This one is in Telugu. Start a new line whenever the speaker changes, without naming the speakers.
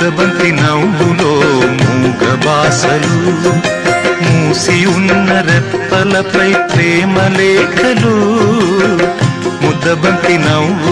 ముద్దబంతి నవ్వులో మూగ బాసలు, మూసి ఉన్న రెప్పలపై ప్రేమ లేఖలు. ముద్దబంతి నవ్వులో